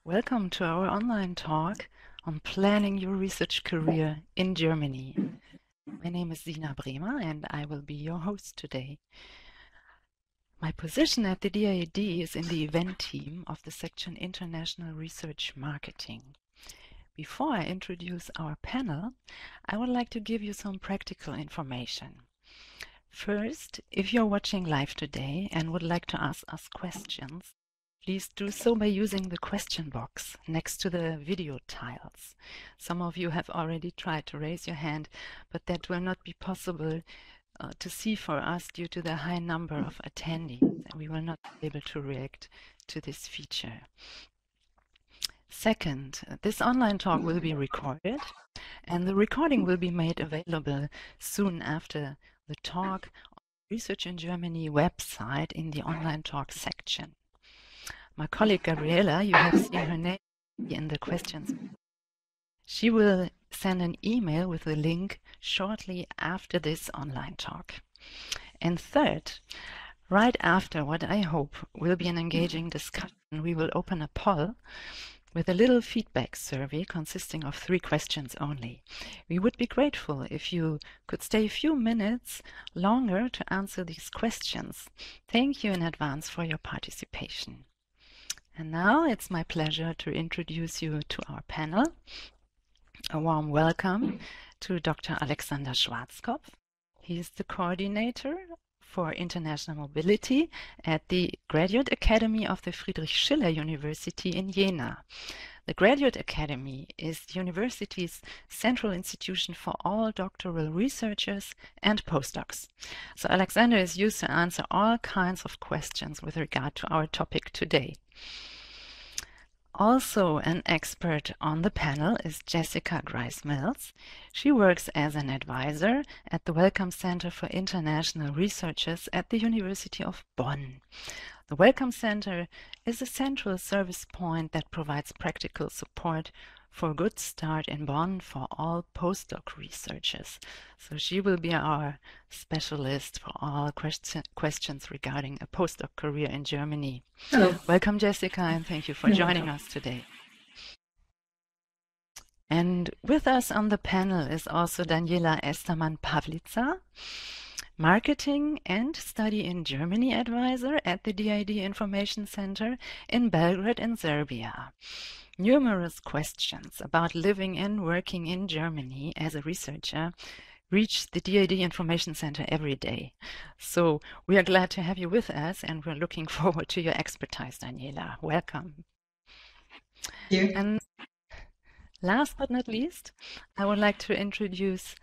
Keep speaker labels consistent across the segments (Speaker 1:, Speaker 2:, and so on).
Speaker 1: Welcome to our online talk on planning your research career in Germany. My name is Sina Bremer and I will be your host today. My position at the DIAD is in the event team of the section International Research Marketing. Before I introduce our panel, I would like to give you some practical information. First, if you're watching live today and would like to ask us questions, please do so by using the question box next to the video tiles. Some of you have already tried to raise your hand, but that will not be possible to see for us due to the high number of attendees, and we will not be able to react to this feature. Second, this online talk will be recorded, and the recording will be made available soon after the talk on the Research in Germany website in the online talk section. My colleague Gabriela, you have seen her name in the questions. She will send an email with a link shortly after this online talk. And third, right after what I hope will be an engaging discussion, we will open a poll with a little feedback survey consisting of 3 questions only. We would be grateful if you could stay a few minutes longer to answer these questions. Thank you in advance for your participation. And now it's my pleasure to introduce you to our panel. A warm welcome to Dr. Alexander Schwarzkopf. He is the coordinator for international mobility at the Graduate Academy of the Friedrich Schiller University in Jena. The Graduate Academy is the university's central institution for all doctoral researchers and postdocs. So Alexander is used to answer all kinds of questions with regard to our topic today. Also an expert on the panel is Jessica Grice-Mills. She works as an advisor at the Wellcome Center for International Researchers at the University of Bonn. The Wellcome Center is a central service point that provides practical support for a good start in Bonn for all postdoc researchers. So she will be our specialist for all questions regarding a postdoc career in Germany.
Speaker 2: Hello.
Speaker 1: Welcome, Jessica, and thank you for joining us today. And with us on the panel is also Daniela Estermann-Pavlica, Marketing and Study in Germany Advisor at the DID Information Center in Belgrade in Serbia. Numerous questions about living and working in Germany as a researcher reach the DID Information Center every day. So we are glad to have you with us and we're looking forward to your expertise, Daniela. Welcome.
Speaker 2: Thank you.
Speaker 1: And last but not least, I would like to introduce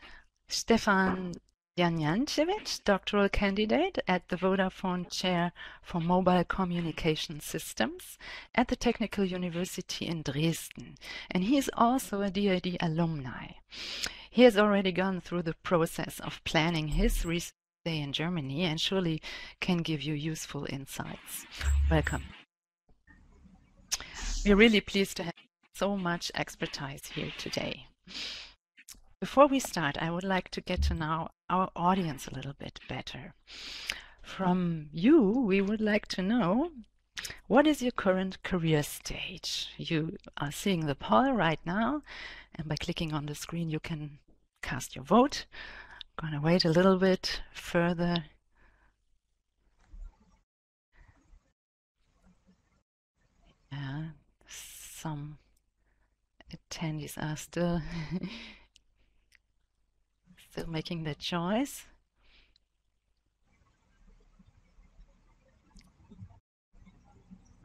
Speaker 1: Stefan Janjancevic, doctoral candidate at the Vodafone Chair for Mobile Communication Systems at the Technical University in Dresden. And he is also a DID alumni. He has already gone through the process of planning his research day in Germany and surely can give you useful insights. Welcome. We're really pleased to have so much expertise here today. Before we start, I would like to get to know our audience a little bit better. From you, we would like to know, what is your current career stage? You are seeing the poll right now, and by clicking on the screen, you can cast your vote. I'm going to wait a little bit further. Yeah, some attendees are still making their choice.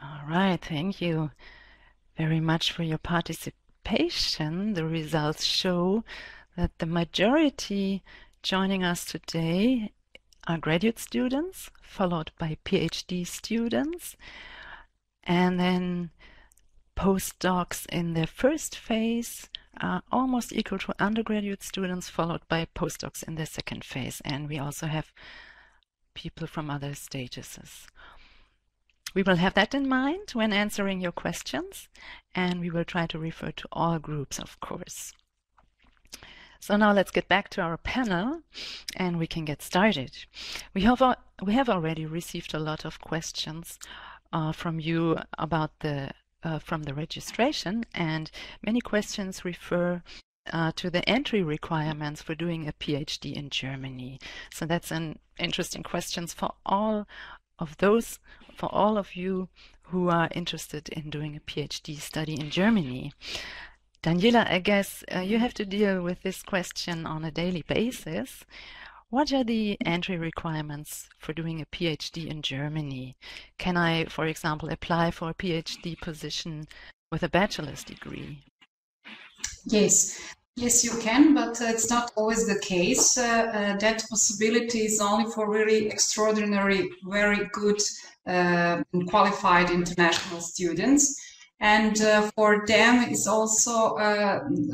Speaker 1: All right, thank you very much for your participation. The results show that the majority joining us today are graduate students, followed by PhD students, and then postdocs in their first phase are almost equal to undergraduate students, followed by postdocs in their second phase. And we also have people from other stages. We will have that in mind when answering your questions, and we will try to refer to all groups, of course. So now let's get back to our panel and we can get started. We have already received a lot of questions from you about the from the registration, and many questions refer to the entry requirements for doing a PhD in Germany. So that's an interesting question for all of you who are interested in doing a PhD study in Germany. Daniela, I guess you have to deal with this question on a daily basis. What are the entry requirements for doing a PhD in Germany? Can I, for example, apply for a PhD position with a bachelor's degree?
Speaker 2: Yes, yes, you can, but it's not always the case. That possibility is only for really extraordinary, very good and qualified international students. And for them, it's also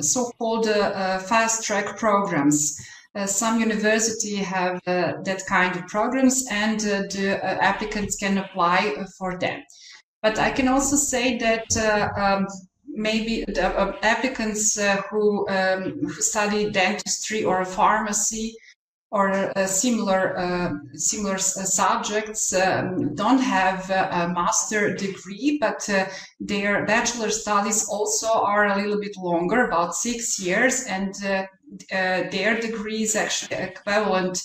Speaker 2: so-called fast-track programs. Some universities have that kind of programs, and the applicants can apply for them. But I can also say that maybe the applicants who study dentistry or pharmacy or similar subjects don't have a master degree, but their bachelor studies also are a little bit longer, about 6 years, and their degree is actually equivalent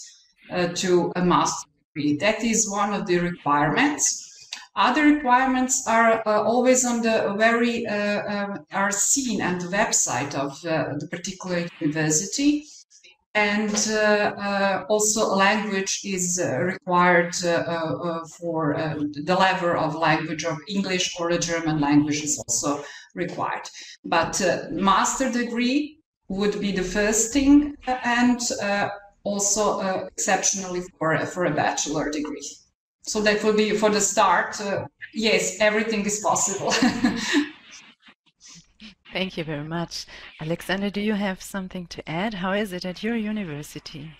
Speaker 2: to a master degree. That is one of the requirements. Other requirements are always on the very are seen on the website of the particular university, and also language is required for the level of language of English or the German language is also required. But master degree would be the first thing, and also exceptionally for a bachelor degree. So that will be for the start. Yes, everything is possible.
Speaker 1: Thank you very much. Alexander, do you have something to add? How is it at your university?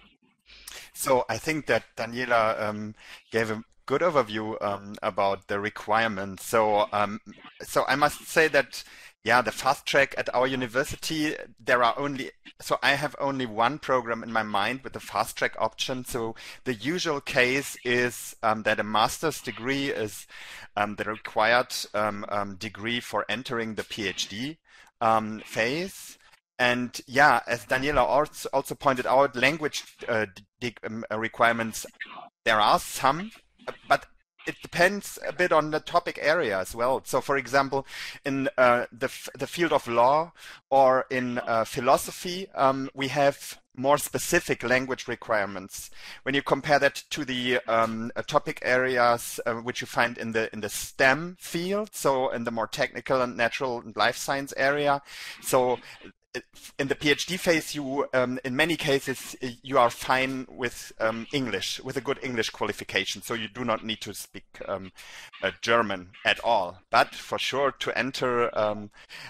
Speaker 3: So I think that Daniela gave a good overview about the requirements. So I must say that, yeah, the fast track at our university, I have only one program in my mind with the fast track option. So the usual case is that a master's degree is the required degree for entering the PhD phase. And yeah, as Daniela also pointed out, language requirements, there are some, but it depends a bit on the topic area as well. So for example, in the field of law or in philosophy, we have more specific language requirements. When you compare that to the topic areas which you find in the STEM field, so in the more technical and natural and life science area, so in the PhD phase, you in many cases you are fine with English, with a good English qualification, so you do not need to speak German at all. But for sure, to enter,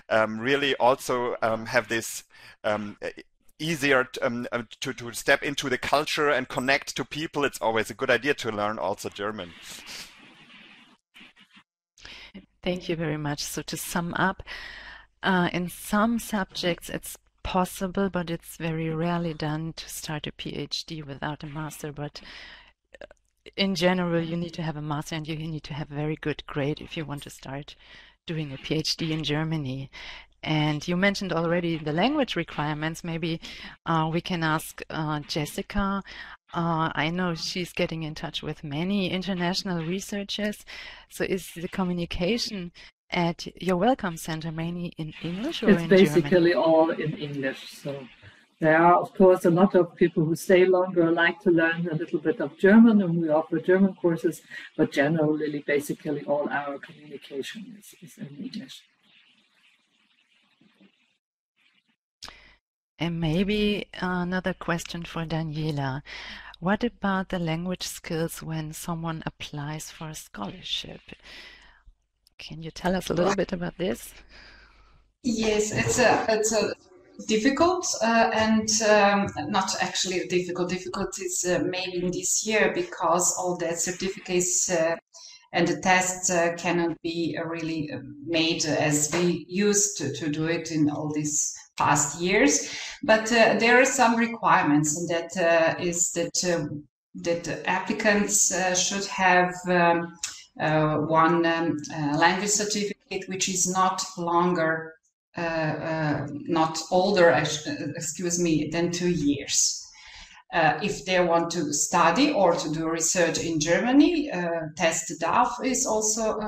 Speaker 3: really also have this easier to step into the culture and connect to people. It's always a good idea to learn also German.
Speaker 1: Thank you very much. So to sum up, in some subjects it's possible, but it's very rarely done to start a PhD without a master. But in general, you need to have a master and you need to have a very good grade if you want to start doing a PhD in Germany. And you mentioned already the language requirements. Maybe we can ask Jessica. I know she's getting in touch with many international researchers. So is the communication at your Welcome Center mainly in English or in German?
Speaker 4: It's basically all in English. So there are, of course, a lot of people who stay longer, like to learn a little bit of German, and we offer German courses, but generally, basically all our communication is in English.
Speaker 1: And maybe another question for Daniela. What about the language skills when someone applies for a scholarship? Can you tell us a little bit about this?
Speaker 2: Yes, it's a difficult and not actually difficult. Difficult is maybe in this year because all the certificates and the tests cannot be really made as we used to do it in all these past years. But there are some requirements, and that is that applicants should have one language certificate certificate which is not longer, not older, excuse me, than 2 years. If they want to study or to do research in Germany, Test DAF is also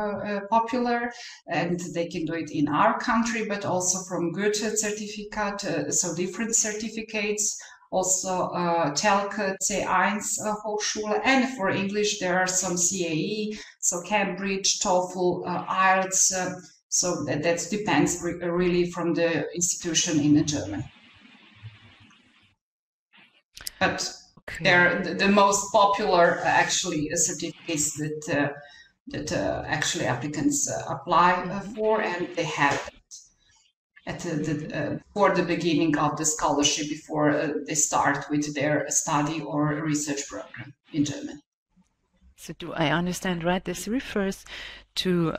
Speaker 2: popular, and they can do it in our country, but also from Goethe certificate, so different certificates. Also Telke C1 Hochschule, and for English there are some CAE, so Cambridge, TOEFL, IELTS, so that depends really from the institution in Germany. But
Speaker 1: Okay.
Speaker 2: they're the most popular actually certificates that actually applicants apply for, and they have at for the beginning of the scholarship before they start with their study or research program in Germany.
Speaker 1: So do I understand right? This refers to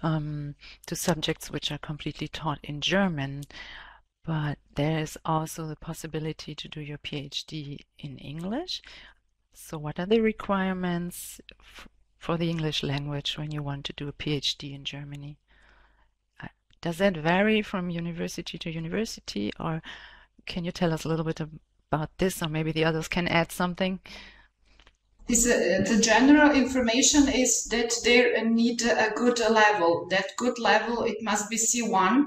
Speaker 1: subjects which are completely taught in German, but there is also the possibility to do your PhD in English. So what are the requirements for the English language when you want to do a PhD in Germany? Does that vary from university to university, or can you tell us a little bit about this, or maybe the others can add something?
Speaker 2: The general information is that they need a good level. That good level, it must be C1,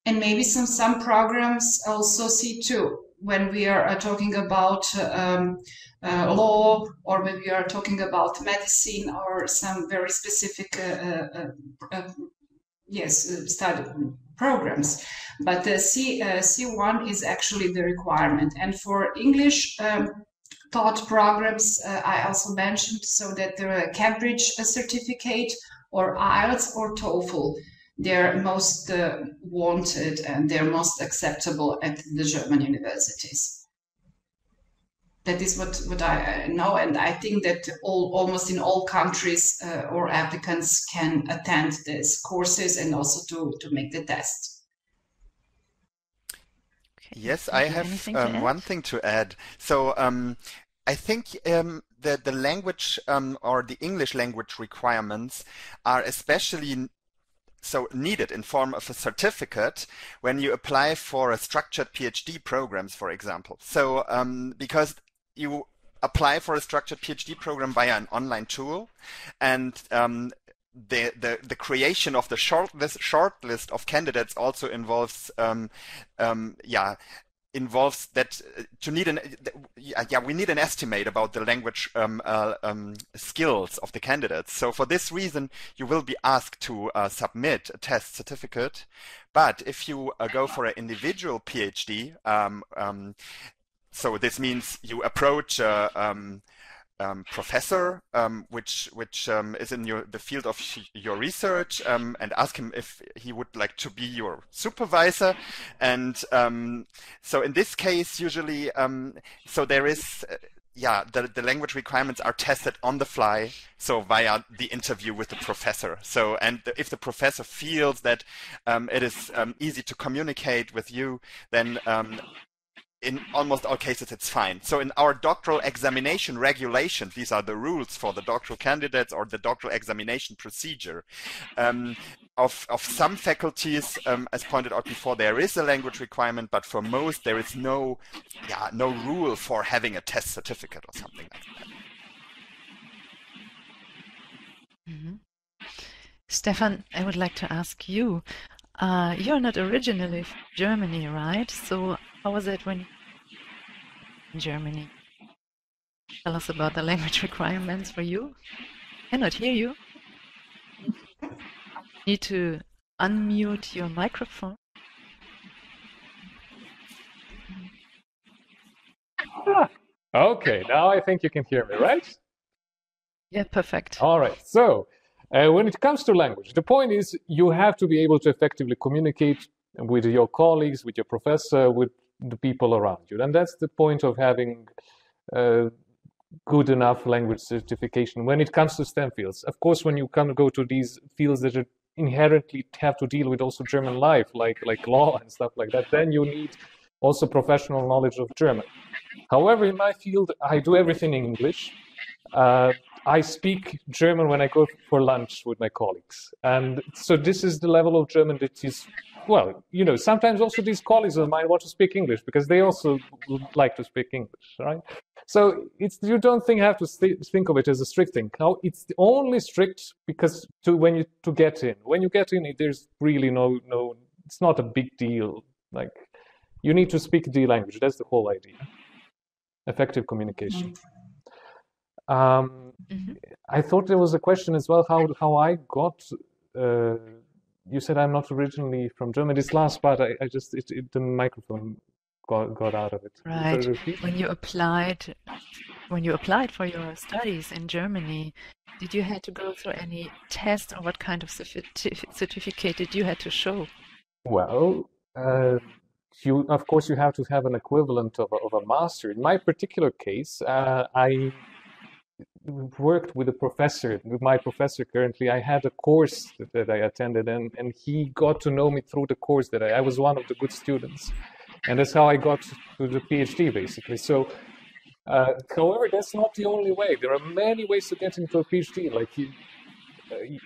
Speaker 2: and maybe some programs also C2. When we are talking about law, or when we are talking about medicine, or some very specific study programs. But C1 is actually the requirement. And for English taught programs, I also mentioned, so that the Cambridge certificate or IELTS or TOEFL, they're most wanted and they're most acceptable at the German universities. That is what I know, and I think that almost in all countries or applicants can attend these courses and also to make the test.
Speaker 3: Okay. Yes, I have one thing to add. So I think the language or the English language requirements are especially so needed in form of a certificate when you apply for a structured PhD programs, for example. So because you apply for a structured PhD program via an online tool, and the creation of the short list of candidates also involves involves that we need an estimate about the language skills of the candidates. So for this reason, you will be asked to submit a test certificate. But if you go for an individual PhD, so this means you approach a professor, which is in the field of your research, and ask him if he would like to be your supervisor. And so in this case, usually, so there is, the language requirements are tested on the fly, so via the interview with the professor. So, and if the professor feels that it is easy to communicate with you, then in almost all cases, it's fine. So in our doctoral examination regulations, these are the rules for the doctoral candidates or the doctoral examination procedure. Of some faculties, as pointed out before, there is a language requirement, but for most, there is no rule for having a test certificate or something like that.
Speaker 1: Mm-hmm. Stefan, I would like to ask you, you're not originally from Germany, right? So how was it when you were in Germany? Tell us about the language requirements for you. I cannot hear you. Need to unmute your microphone.
Speaker 5: Okay, now I think you can hear me, right?
Speaker 1: Yeah, perfect.
Speaker 5: All right. So when it comes to language, the point is you have to be able to effectively communicate with your colleagues, with your professor, with the people around you. And that's the point of having good enough language certification when it comes to STEM fields. Of course, when you go to these fields that are inherently have to deal with also German life, like law and stuff like that, then you need also professional knowledge of German. However, in my field, I do everything in English. I speak German when I go for lunch with my colleagues. And so this is the level of German that is, well, you know, sometimes also these colleagues of mine want to speak English because they also would like to speak English, right? So you don't have to think of it as a strict thing. No, it's only strict because when you get in, there's really no, it's not a big deal. Like, you need to speak the language. That's the whole idea. Effective communication. I thought there was a question as well, how I got, you said I'm not originally from Germany. This last part, the microphone got out of it.
Speaker 1: Right. When you applied for your studies in Germany, did you have to go through any test, or what kind of certificate did you have to show?
Speaker 5: Well, of course you have to have an equivalent of a master. In my particular case, I worked with my professor currently. I had a course that I attended, and he got to know me through the course that I was one of the good students, and that's how I got to the PhD, basically. So, however, that's not the only way. There are many ways to get into a PhD. Like,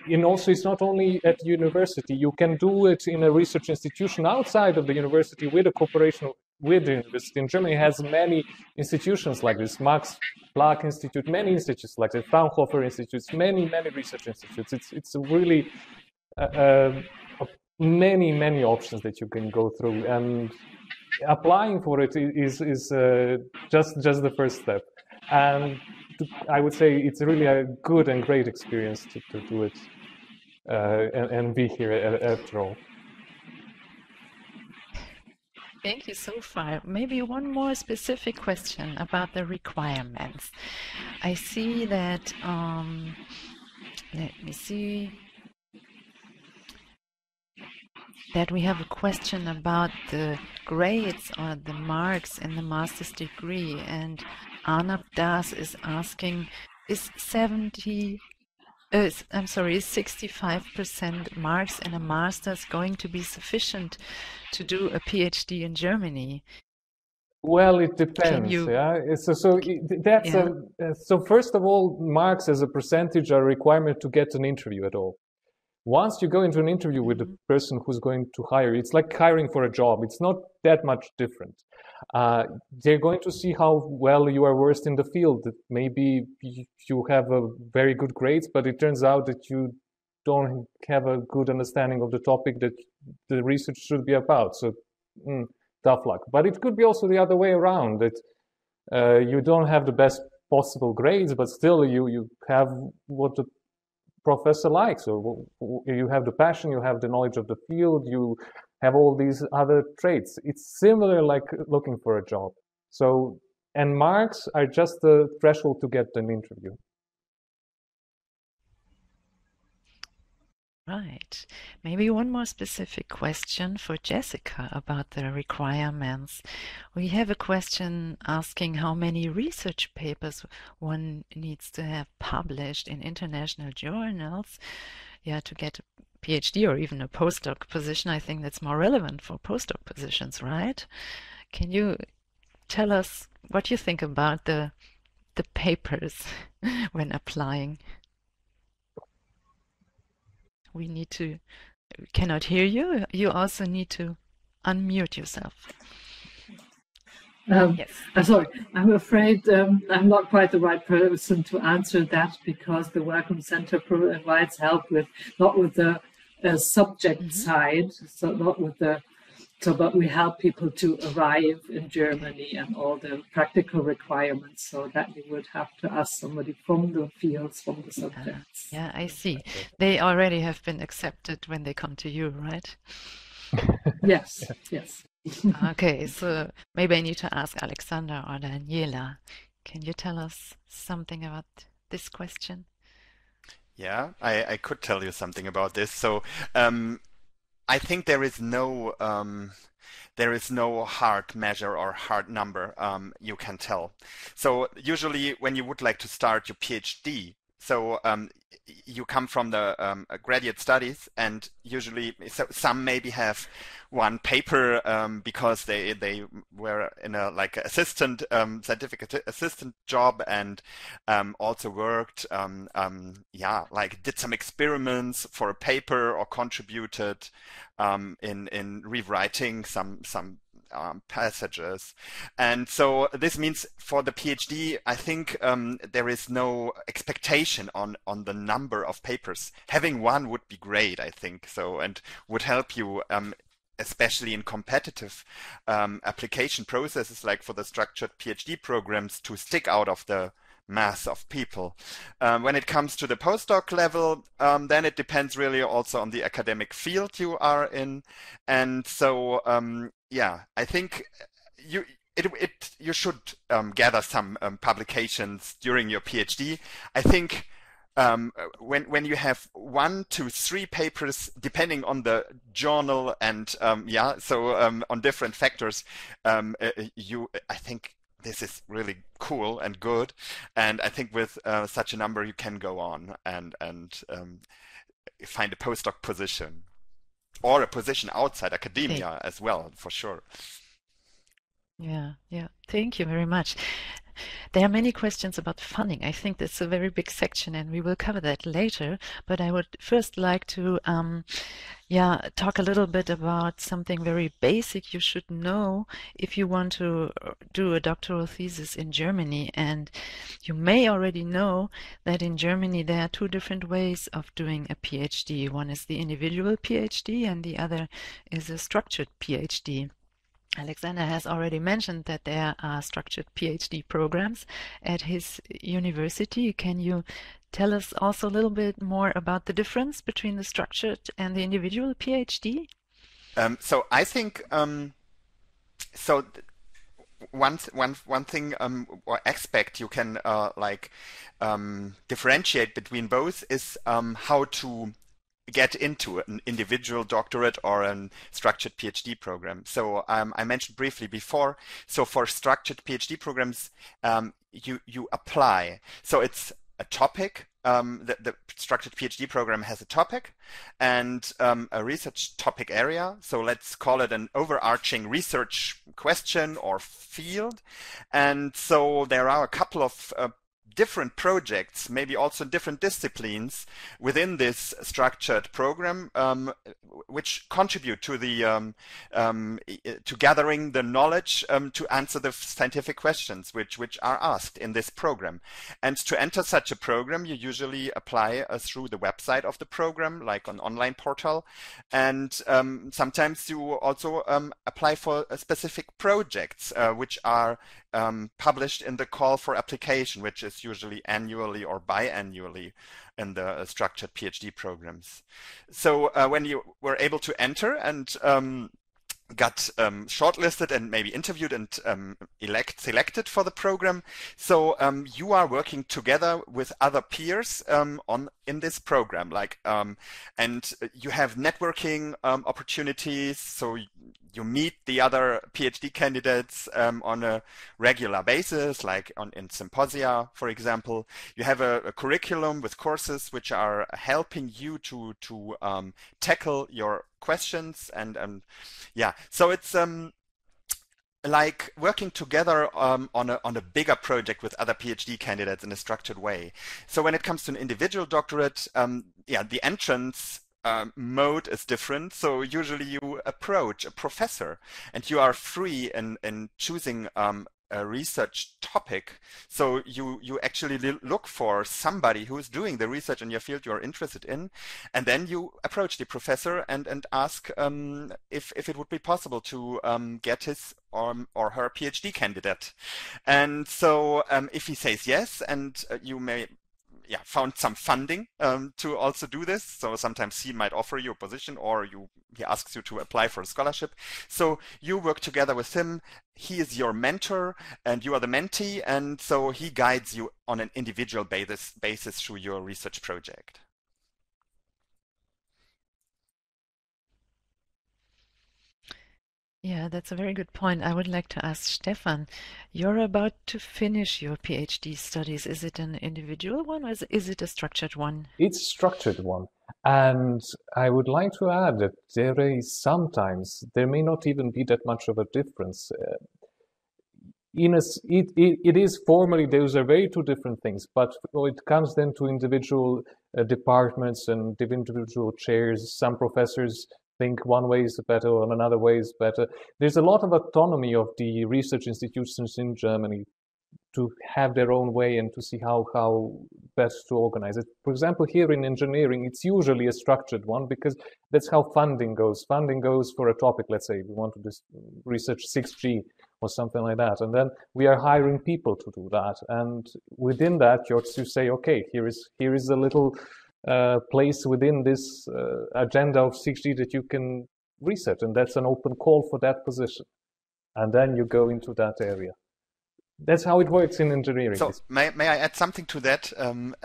Speaker 5: and also, it's not only at university. You can do it in a research institution outside of the university with a cooperation with the university. In Germany, it has many institutions like this, Max Planck Institute, many institutes like the Fraunhofer Institutes, many research institutes. It's really many options that you can go through, and applying for it is just the first step. And I would say it's really a good and great experience to do it and be here after all.
Speaker 1: Thank you so far. Maybe one more specific question about the requirements. I see that, let me see, that we have a question about the grades or the marks in the master's degree, and Arnab Das is asking, is 65% marks in a master's going to be sufficient to do a PhD in Germany?
Speaker 5: Well, it depends. So first of all, marks as a percentage are a requirement to get an interview at all. Once you go into an interview with the person who's going to hire you, it's like hiring for a job. It's not that much different. They're going to see how well you are versed in the field. Maybe you have a very good grades, but it turns out that you don't have a good understanding of the topic that the research should be about. So tough luck. But it could be also the other way around, that you don't have the best possible grades, but still you have what the professor likes, or you have the passion, you have the knowledge of the field, you have all these other traits. It's similar like looking for a job. So, and marks are just the threshold to get an interview.
Speaker 1: Right. Maybe one more specific question for Jessica about the requirements. We have a question asking how many research papers one needs to have published in international journals, to get a PhD or even a postdoc position. I think that's more relevant for postdoc positions, right? Can you tell us what you think about the papers when applying? We cannot hear you. You also need to unmute yourself.
Speaker 4: Yes. Sorry, I'm afraid I'm not quite the right person to answer that, because the Welcome Center provides help not with the subject side, but we help people to arrive in Germany and all the practical requirements, so that you would have to ask somebody from the fields, from the subjects.
Speaker 1: Yeah, I see. They already have been accepted when they come to you, right?
Speaker 4: Yes.
Speaker 1: Okay, so maybe I need to ask Alexander or Daniela. Can you tell us something about this question?
Speaker 3: Yeah, I could tell you something about this. So I think there is no hard measure or hard number you can tell. So usually when you would like to start your PhD, So you come from the graduate studies, and usually some maybe have one paper because they were in a like assistant scientific assistant job, and also worked like did some experiments for a paper or contributed in rewriting some passages. And so this means for the PhD, I think there is no expectation on the number of papers. Having one would be great, I think, so, and would help you especially in competitive application processes, like for the structured PhD programs, to stick out of the mass of people. When it comes to the postdoc level, then it depends really also on the academic field you are in. And so, yeah, I think you should gather some publications during your PhD. I think when you have 1 to 3 papers, depending on the journal and on different factors, I think this is really cool and good. And I think with such a number, you can go on and find a postdoc position, or a position outside academia as well, for sure.
Speaker 1: Yeah, thank you very much. There are many questions about funding. I think that's a very big section, and we will cover that later. But I would first like to talk a little bit about something very basic you should know if you want to do a doctoral thesis in Germany. And you may already know that in Germany there are 2 different ways of doing a PhD. One is the individual PhD, and the other is a structured PhD. Alexander has already mentioned that there are structured PhD programs at his university. Can you tell us also a little bit more about the difference between the structured and the individual PhD?
Speaker 3: So I think one thing or aspect you can differentiate between both is how to get into an individual doctorate or a structured PhD program. So I mentioned briefly before, so for structured PhD programs, you apply. So it's a topic. The structured PhD program has a topic and a research topic area. So let's call it an overarching research question or field. And so there are a couple of different projects, maybe also different disciplines within this structured program, which contribute to the to gathering the knowledge to answer the scientific questions which are asked in this program. And to enter such a program, you usually apply through the website of the program, like an online portal, and sometimes you also apply for specific projects which are published in the call for application, which is usually annually or biannually in the structured PhD programs. So when you were able to enter and got shortlisted and maybe interviewed and selected for the program, so you are working together with other peers in this program, and you have networking opportunities. So you meet the other PhD candidates on a regular basis, like in symposia, for example. You have a curriculum with courses which are helping you to tackle your questions, and so it's like working together on a bigger project with other PhD candidates in a structured way. So when it comes to an individual doctorate, the entrance mode is different. So usually you approach a professor and you are free in choosing a research topic. So you actually look for somebody who is doing the research in your field you're interested in, and then you approach the professor and ask if it would be possible to get his or her PhD candidate. And so if he says yes, and you may found some funding to also do this. So sometimes he might offer you a position, or he asks you to apply for a scholarship. So you work together with him. He is your mentor and you are the mentee. And so he guides you on an individual basis through your research project.
Speaker 1: Yeah, that's a very good point. I would like to ask Stefan, you're about to finish your PhD studies. Is it an individual one or is it a structured one?
Speaker 5: It's a structured one. And I would like to add that there may not even be that much of a difference. It is formally, those are very two different things, but when it comes then to individual departments and individual chairs, some professors think one way is better or another way is better. There's a lot of autonomy of the research institutions in Germany to have their own way and to see how best to organize it. For example, here in engineering, it's usually a structured one because that's how funding goes. Funding goes for a topic, let's say we want to research 6G or something like that. And then we are hiring people to do that. And within that, you say, okay, here is a little place within this agenda of 6G that you can research. And that's an open call for that position. And then you go into that area. That's how it works in engineering.
Speaker 3: So may I add something to that?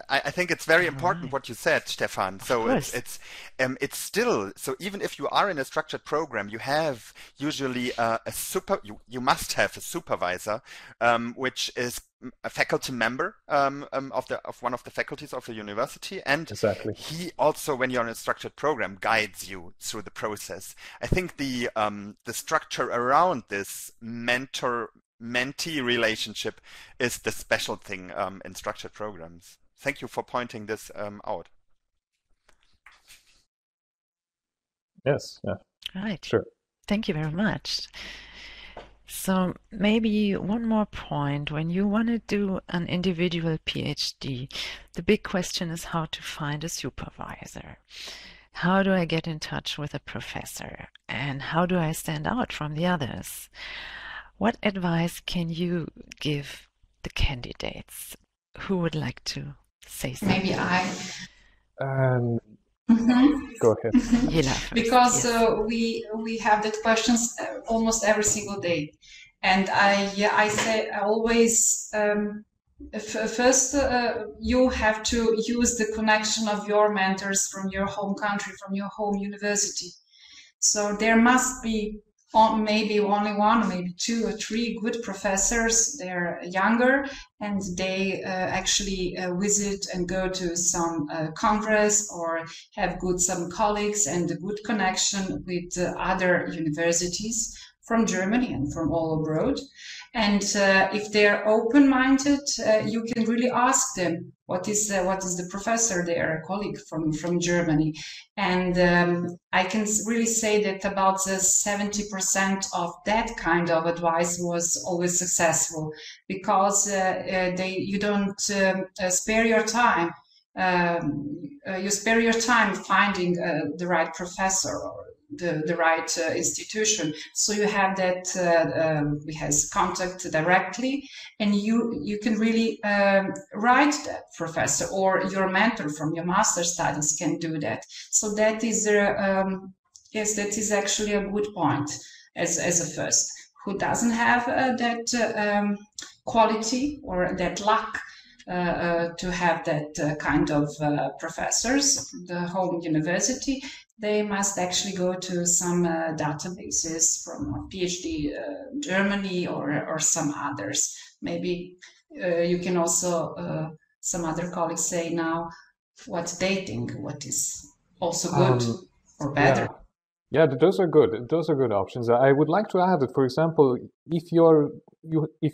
Speaker 3: I think it's very important what you said, Stefan. So it's still, so even if you are in a structured program, you have usually you must have a supervisor, which is a faculty member of one of the faculties of the university, and
Speaker 5: exactly.
Speaker 3: He also, when you're in a structured program, guides you through the process. I think the structure around this mentee relationship is the special thing in structured programs. Thank you for pointing this out.
Speaker 5: Yes, yeah.
Speaker 1: Right.
Speaker 5: Sure.
Speaker 1: Thank you very much. So maybe one more point. When you want to do an individual PhD, the big question is how to find a supervisor. How do I get in touch with a professor? And how do I stand out from the others? What advice can you give the candidates? Who would like to say something?
Speaker 2: Maybe I.
Speaker 5: Go ahead.
Speaker 2: Because we have that questions almost every single day, and I say always first you have to use the connection of your mentors from your home country, from your home university. So there must be maybe only one, maybe 2 or 3 good professors. They're younger and they actually visit and go to some congress or have some colleagues and a good connection with other universities from Germany and from all abroad. And if they're open-minded, you can really ask them what is the professor there, a colleague from Germany. And I can really say that about 70% of that kind of advice was always successful, because you don't spare your time. You spare your time finding the right professor or the right institution, so you have that has contact directly, and you can really write that professor, or your mentor from your master studies can do that. So that is yes, that is actually a good point as a first. Who doesn't have that quality or that luck to have that kind of professors from the home university, they must actually go to some databases from PhD Germany or some others. Maybe you can also, some other colleagues say now what they think, what is also good or better.
Speaker 5: Yeah, those are good. Those are good options. I would like to add that, for example, if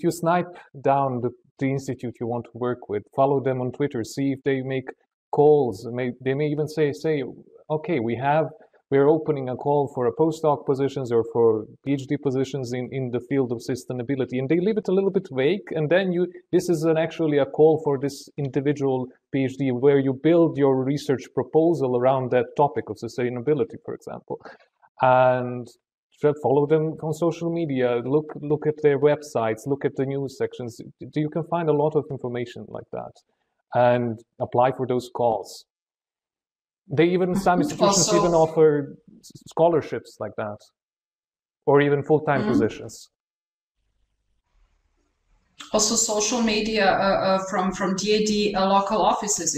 Speaker 5: you snipe down the institute you want to work with, follow them on Twitter, see if they make calls. They may even say, okay, we're opening a call for a postdoc positions or for PhD positions in the field of sustainability, and they leave it a little bit vague. And then this is actually a call for this individual PhD, where you build your research proposal around that topic of sustainability, for example, and follow them on social media. Look at their websites. Look at the news sections. You can find a lot of information like that, and apply for those calls. Some institutions even offer scholarships like that, or even full-time positions.
Speaker 2: Also, social media from DAD local offices,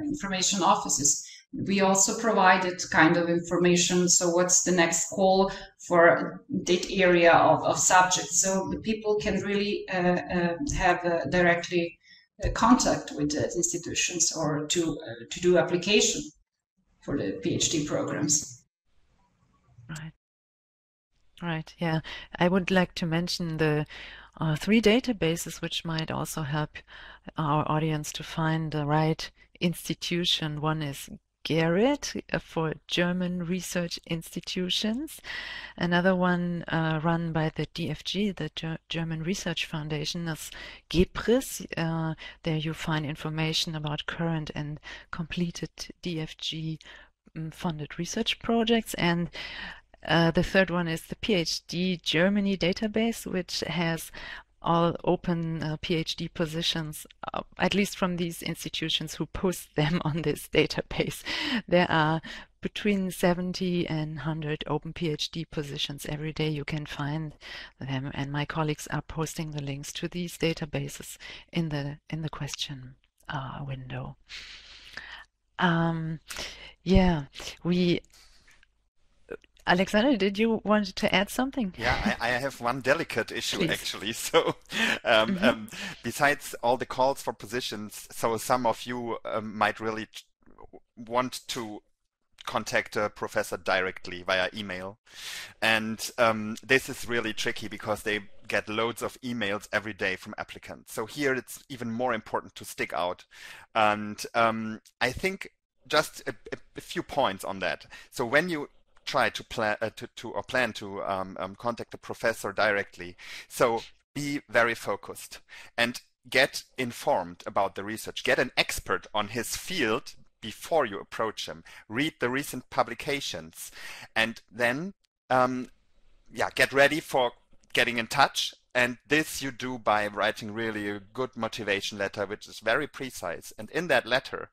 Speaker 2: information offices. We also provided kind of information. So what's the next call for that area of subjects? So the people can really have directly contact with the institutions or to do application for the PhD programs.
Speaker 1: Right. Right, yeah. I would like to mention the 3 databases which might also help our audience to find the right institution. One is GERIT for German research institutions. Another one run by the DFG, the German Research Foundation, is GEPRIS. There you find information about current and completed DFG funded research projects. And the third one is the PhD Germany database, which has all open PhD positions, at least from these institutions who post them on this database. There are between 70 and 100 open PhD positions every day. You can find them, and my colleagues are posting the links to these databases in the question window. Yeah, Alexander, did you want to add something?
Speaker 3: Yeah, I have one delicate issue.
Speaker 1: Please.
Speaker 3: Actually. So besides all the calls for positions, so some of you might really want to contact a professor directly via email. And this is really tricky because they get loads of emails every day from applicants. So here it's even more important to stick out. And I think just a few points on that. So when you try to plan to contact the professor directly, so be very focused and get informed about the research. Get an expert on his field before you approach him. Read the recent publications, and then get ready for getting in touch. And this you do by writing really a good motivation letter, which is very precise. And in that letter,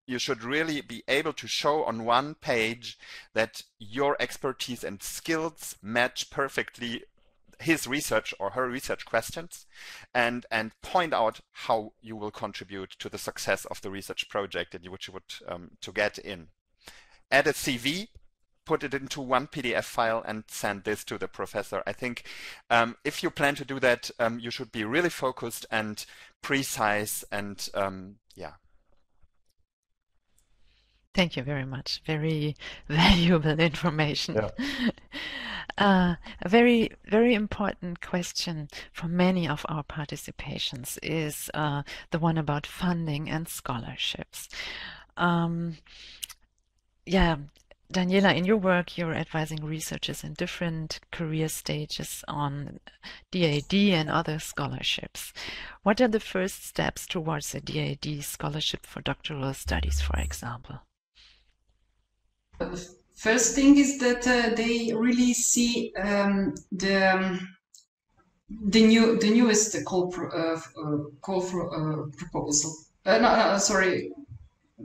Speaker 3: you should really be able to show on one page that your expertise and skills match perfectly his research or her research questions, and point out how you will contribute to the success of the research project that which you would to get in. Add a CV, put it into one PDF file, and send this to the professor. I think if you plan to do that, you should be really focused and precise, and yeah.
Speaker 1: Thank you very much. Very valuable information.
Speaker 5: Yeah.
Speaker 1: A very, very important question for many of our participations is the one about funding and scholarships. Yeah, Daniela, in your work, you're advising researchers in different career stages on DAD and other scholarships. What are the first steps towards a DAD scholarship for doctoral studies, for example?
Speaker 2: First thing is that they really see the newest call for proposal.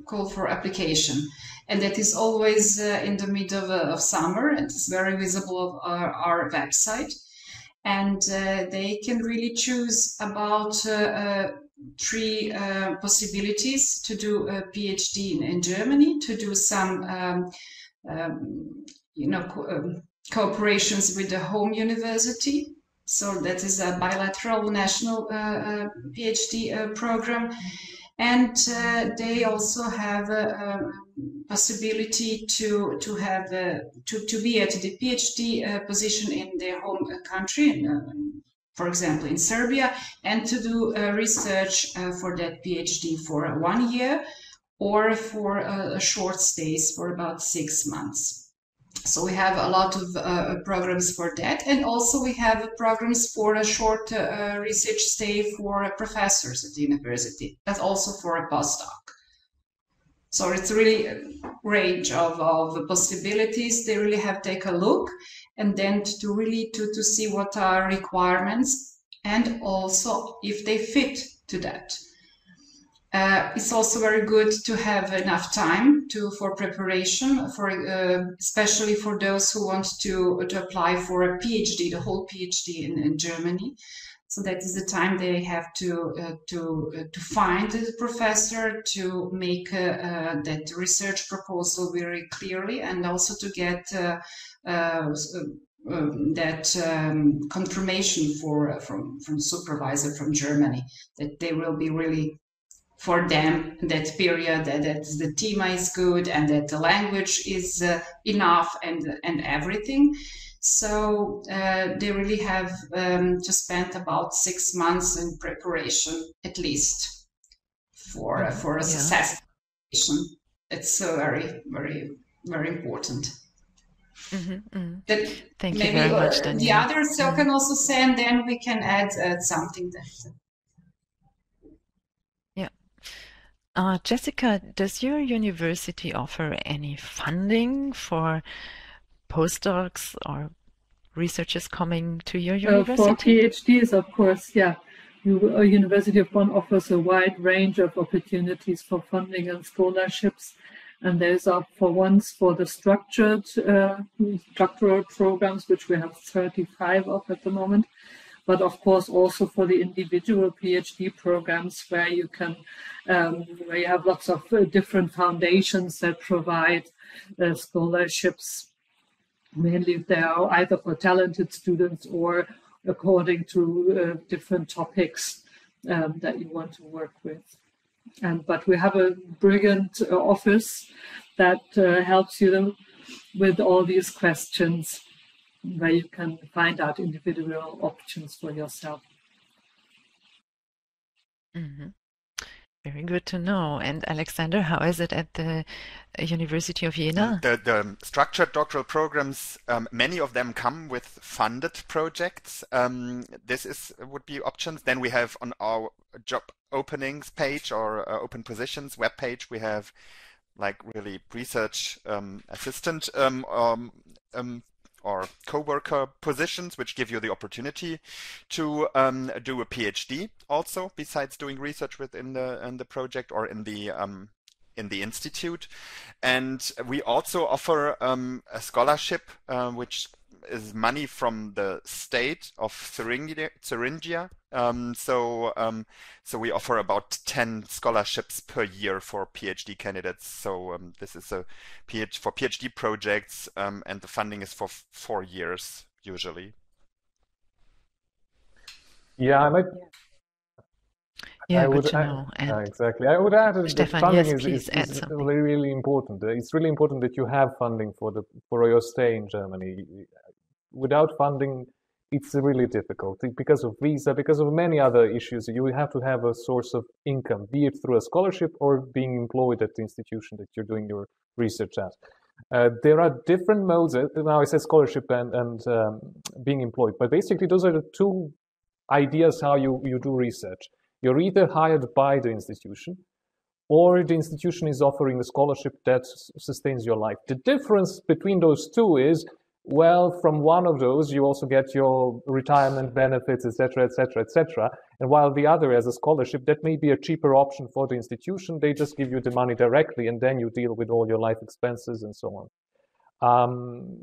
Speaker 2: Call for application, and that is always in the middle of summer, and it's very visible on our website. And they can really choose about 3 possibilities to do a PhD in Germany, to do some cooperations with the home university. So that is a bilateral national PhD program. And they also have a possibility to be at the PhD position in their home country, for example, in Serbia, and to do research for that PhD for 1 year, or for a short stays for about 6 months. So we have a lot of programs for that, and also we have programs for a short research stay for professors at the university, but also for a postdoc. So it's really a range of possibilities. They really have to take a look, and then to really to see what are requirements, and also if they fit to that. It's also very good to have enough time for preparation, for especially for those who want to apply for a PhD, the whole PhD in Germany. So that is the time they have to find the professor, to make that research proposal very clearly, and also to get that confirmation from supervisor from Germany that they will be really for them that period, that the team is good and that the language is enough and everything. So they really have to spend about 6 months in preparation at least for a successful application. It's very, very, very important.
Speaker 1: Thank you very much, Daniela.
Speaker 2: The others can also say, and then we can add something that.
Speaker 1: Jessica, does your university offer any funding for postdocs or researchers coming to your university?
Speaker 4: For PhDs, of course, yeah. University of Bonn offers a wide range of opportunities for funding and scholarships. And there's for the structural programs, which we have 35 of at the moment. But of course, also for the individual PhD programs where you can, where you have lots of different foundations that provide scholarships, mainly if they are either for talented students or according to different topics that you want to work with. But we have a brilliant office that helps you with all these questions, where you can find out individual options for yourself.
Speaker 1: Very good to know. And Alexander, how is it at the University of Jena?
Speaker 3: The structured doctoral programs, many of them come with funded projects. This would be options. Then we have on our job openings page or open positions web page, we have like really research assistant or co-worker positions, which give you the opportunity to do a PhD also, besides doing research within the project or in the institute. And we also offer a scholarship, which is money from the state of Thuringia. So we offer about 10 scholarships per year for PhD candidates. So this is for PhD projects, and the funding is for 4 years usually.
Speaker 5: Yeah,
Speaker 1: I would add,
Speaker 5: exactly. I would add that
Speaker 1: Stefan,
Speaker 5: funding
Speaker 1: yes,
Speaker 5: is really important. It's really important that you have funding for your stay in Germany. Without funding, it's really difficult because of visa, because of many other issues. You have to have a source of income, be it through a scholarship or being employed at the institution that you're doing your research at. There are different modes. Now I say scholarship and being employed, but basically those are the two ideas how you do research. You're either hired by the institution, or the institution is offering a scholarship that sustains your life. The difference between those two is, well, from one of those, you also get your retirement benefits, etc., etc., etc. And while the other has a scholarship, that may be a cheaper option for the institution. They just give you the money directly, and then you deal with all your life expenses and so on.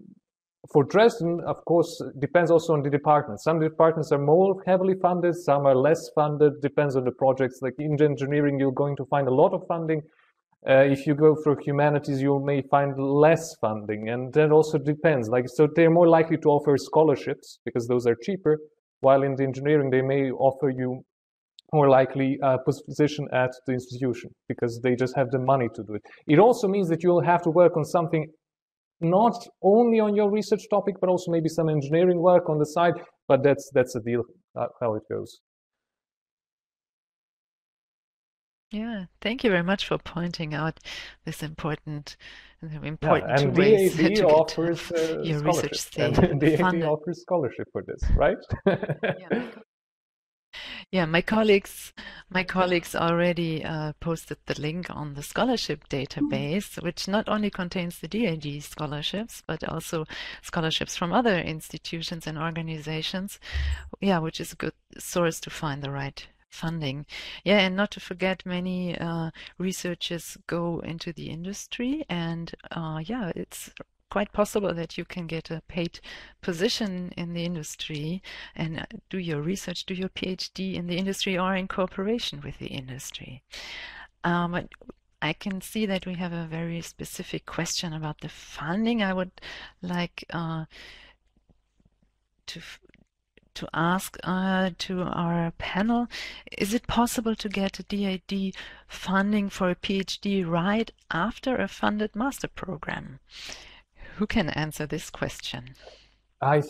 Speaker 5: For Dresden, of course, depends also on the department. Some departments are more heavily funded, some are less funded, depends on the projects. Like in engineering, you're going to find a lot of funding. If you go for humanities, you may find less funding, and that also depends. So they're more likely to offer scholarships because those are cheaper, while in the engineering, they may offer you more likely a position at the institution because they just have the money to do it. It also means that you'll have to work on something not only on your research topic, but also maybe some engineering work on the side, but that's a deal, how it goes.
Speaker 1: Yeah, thank you very much for pointing out this important two
Speaker 5: and
Speaker 1: ways
Speaker 5: DAD
Speaker 1: to
Speaker 5: offers
Speaker 1: get your research stay
Speaker 5: DAD
Speaker 1: funded.
Speaker 5: offers scholarship for this, right?
Speaker 1: Yeah, my colleagues already posted the link on the scholarship database, which not only contains the DAD scholarships, but also scholarships from other institutions and organizations. Yeah, which is a good source to find the right funding. Yeah, and not to forget, many researchers go into the industry, and yeah, it's quite possible that you can get a paid position in the industry and do your research, do your PhD in the industry or in cooperation with the industry. But I can see that we have a very specific question about the funding. I would like to ask to our panel, is it possible to get a DAD funding for a PhD right after a funded master program? Who can answer this question?
Speaker 5: I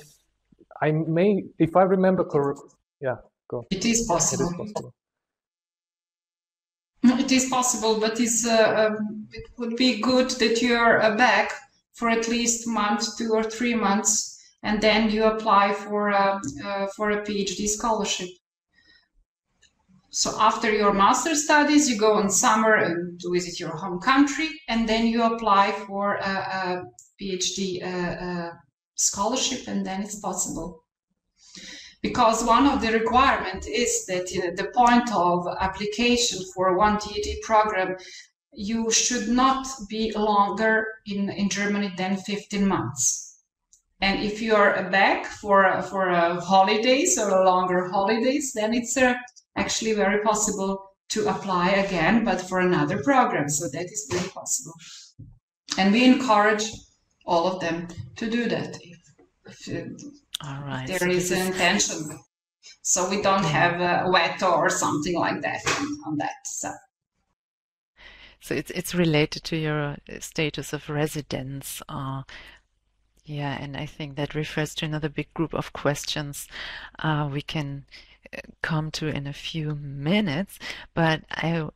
Speaker 5: may, if I remember correctly, yeah, go.
Speaker 2: It is possible.
Speaker 5: It is possible.
Speaker 2: It is possible, but it would be good that you are back for at least a month, 2 or 3 months, and then you apply for a PhD scholarship. So after your master studies, you go in summer and to visit your home country, and then you apply for a PhD scholarship, and then it's possible. Because one of the requirements is that the point of application for one DAD program, you should not be longer in Germany than 15 months. And if you are back for holidays or longer holidays, then it's actually very possible to apply again, but for another program. So that is very possible. And we encourage all of them to do that if
Speaker 1: All right.
Speaker 2: there is an intention. So we don't have a veto or something like that on that.
Speaker 1: So it's related to your status of residence. Yeah, and I think that refers to another big group of questions we can come to in a few minutes, but I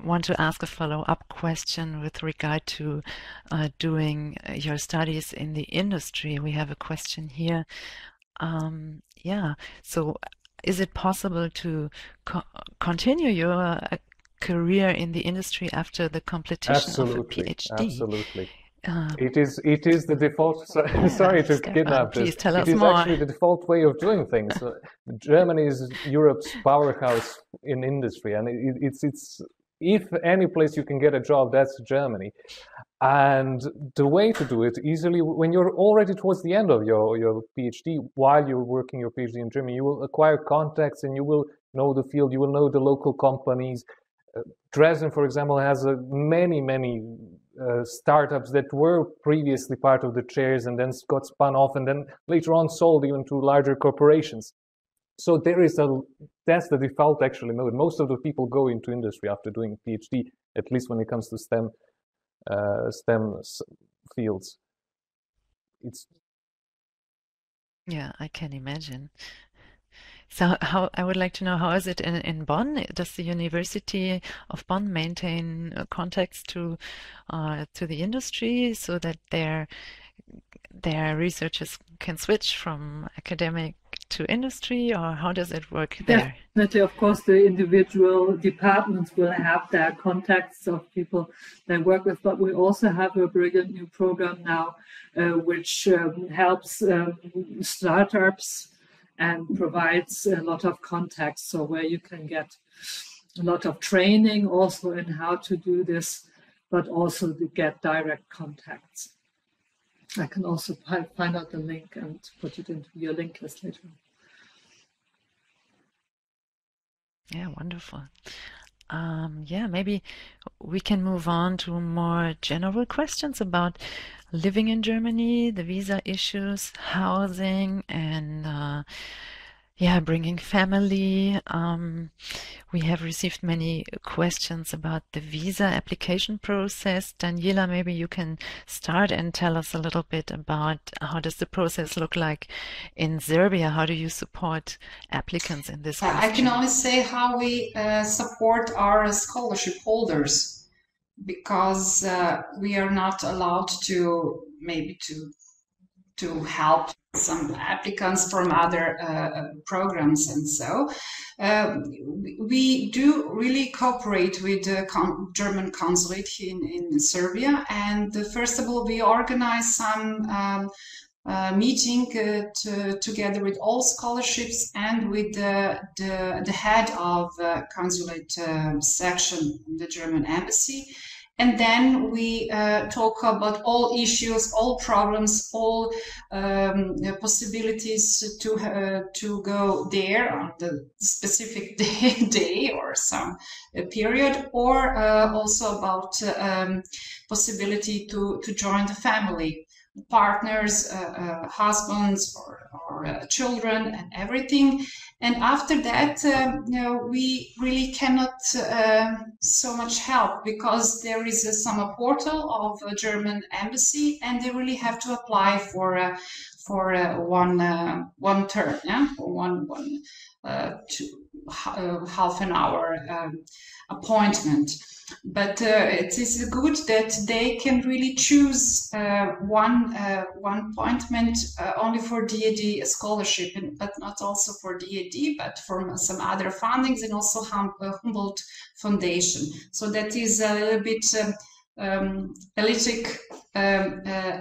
Speaker 1: want to ask a follow-up question with regard to doing your studies in the industry. We have a question here. Yeah, so is it possible to continue your career in the industry after the completion of a PhD?
Speaker 5: Absolutely. It is the default. Sorry to kidnap this.
Speaker 1: Please tell us
Speaker 5: more. It is actually the default way of doing things. Germany is Europe's powerhouse in industry, and it's if any place you can get a job, that's Germany. And the way to do it easily, when you're already towards the end of your PhD, while you're working your PhD in Germany, you will acquire contacts and you will know the field. You will know the local companies. Dresden, for example, has many startups that were previously part of the chairs and then got spun off and then later on sold even to larger corporations. So that's the default actually mode. Most of the people go into industry after doing a PhD, at least when it comes to STEM fields.
Speaker 1: Yeah, I can imagine. So I would like to know, how is it in Bonn? Does the University of Bonn maintain contacts to the industry so that their researchers can switch from academic to industry, or how does it work there?
Speaker 4: Definitely, of course, the individual departments will have their contacts of people they work with, but we also have a brilliant new program now which helps startups and provides a lot of contacts, so where you can get a lot of training also in how to do this, but also to get direct contacts. I can also find out the link and put it into your link list later.
Speaker 1: Yeah, wonderful. Yeah, maybe we can move on to more general questions about living in Germany, the visa issues, housing, and yeah, bringing family. We have received many questions about the visa application process. Daniela, maybe you can start and tell us a little bit about how does the process look like in Serbia? How do you support applicants in this question?
Speaker 2: I can only say how we support our scholarship holders, because we are not allowed to help some applicants from other programs, and so we do really cooperate with the German consulate in Serbia. And first of all, we organize some meeting together with all scholarships and with the head of consulate section in the German embassy. and then we talk about all issues, all problems, all possibilities to go there on the specific day or some period, or also about possibility to join the family, partners, husbands, or children, and everything. And after that, we really cannot so much help, because there is a portal of a German embassy, and they really have to apply for one term, yeah, for half an hour appointment. But it is good that they can really choose one appointment only for DAD scholarship, but not also for DAD, but for some other fundings, and also Humboldt Foundation. So that is a little bit elitic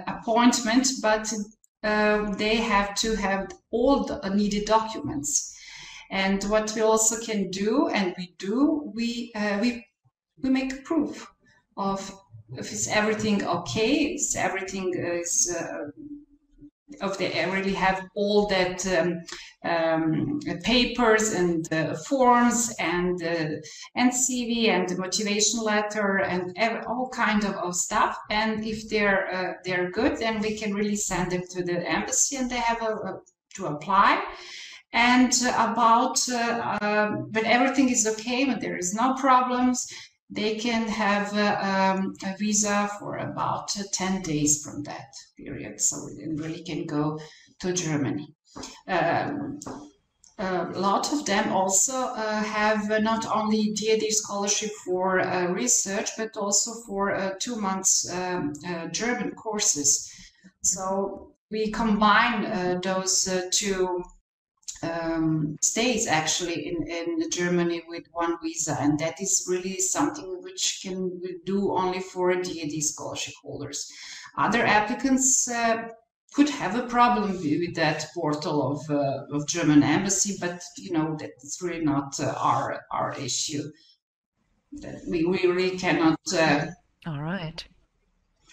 Speaker 2: appointment, but they have to have all the needed documents. And what we also can do, and we do, we make proof of if it's everything okay, if everything is if they really have all that papers and forms and CV and the motivation letter and all kind of stuff. And if they're good, then we can really send them to the embassy, and they have to apply. And about when everything is okay, when there is no problems, they can have a visa for about 10 days from that period. So they really can go to Germany. A lot of them also have not only DAD scholarship for research, but also for 2 months German courses. So we combine those two stays actually in Germany with one visa, and that is really something which can we do only for DAD scholarship holders. Other applicants could have a problem with that portal of German embassy, but you know, that's really not our issue. That we really cannot
Speaker 1: all right,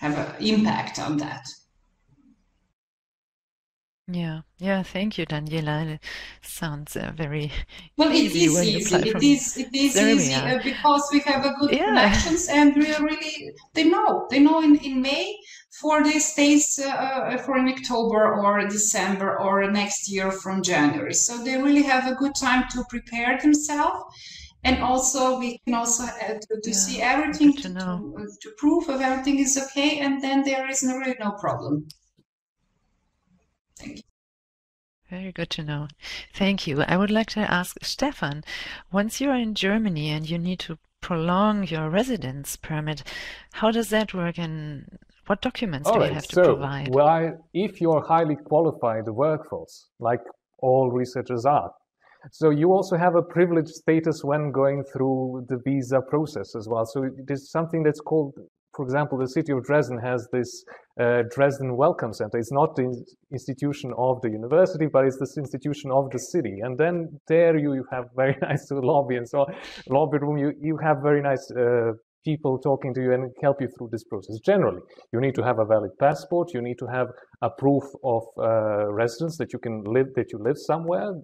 Speaker 2: have an impact on that.
Speaker 1: Yeah, thank you, Daniela. It sounds very
Speaker 2: well.
Speaker 1: easy.
Speaker 2: It is easy. It is easy because we have a good connections, and we really they know in May for these stays for in October or December or next year from January. So they really have a good time to prepare themselves. And also, we can also to see everything to prove if everything is okay, and then there is really no problem. Thank you.
Speaker 1: Very good to know. Thank you. I would like to ask Stefan, once you're in Germany and you need to prolong your residence permit, how does that work, and what documents do you have to provide?
Speaker 5: Well, if you're highly qualified workforce, like all researchers are, so you also have a privileged status when going through the visa process as well. So there's something that's called, for example, the city of Dresden has this Dresden Welcome Center. It's not the institution of the university, but it's this institution of the city. And then there you have very nice lobby and so lobby room. You have very nice people talking to you and help you through this process. Generally, you need to have a valid passport. You need to have a proof of residence that you live somewhere,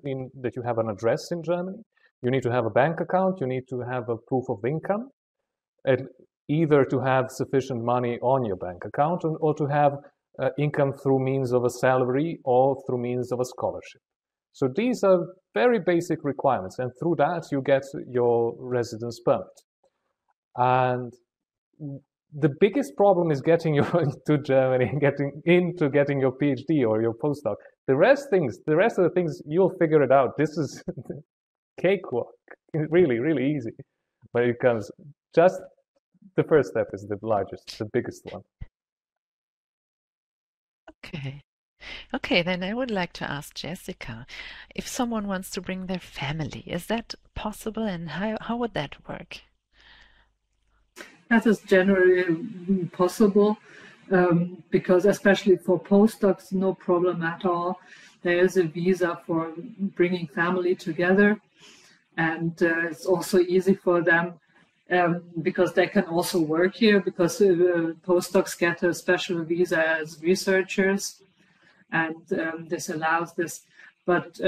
Speaker 5: that you have an address in Germany. You need to have a bank account. You need to have a proof of income. Either to have sufficient money on your bank account or to have income through means of a salary or through means of a scholarship. So these are very basic requirements, and through that you get your residence permit. And the biggest problem is getting you to Germany, getting your PhD or your postdoc. The rest of the things, you'll figure it out. This is cakewalk. It's really, really easy. But it comes just the first step is the biggest one.
Speaker 1: Okay, then I would like to ask Jessica, if someone wants to bring their family, is that possible, and how would that work?
Speaker 4: That is generally possible, because especially for postdocs, no problem at all. There is a visa for bringing family together, and it's also easy for them because they can also work here, because postdocs get a special visa as researchers, and this allows this. But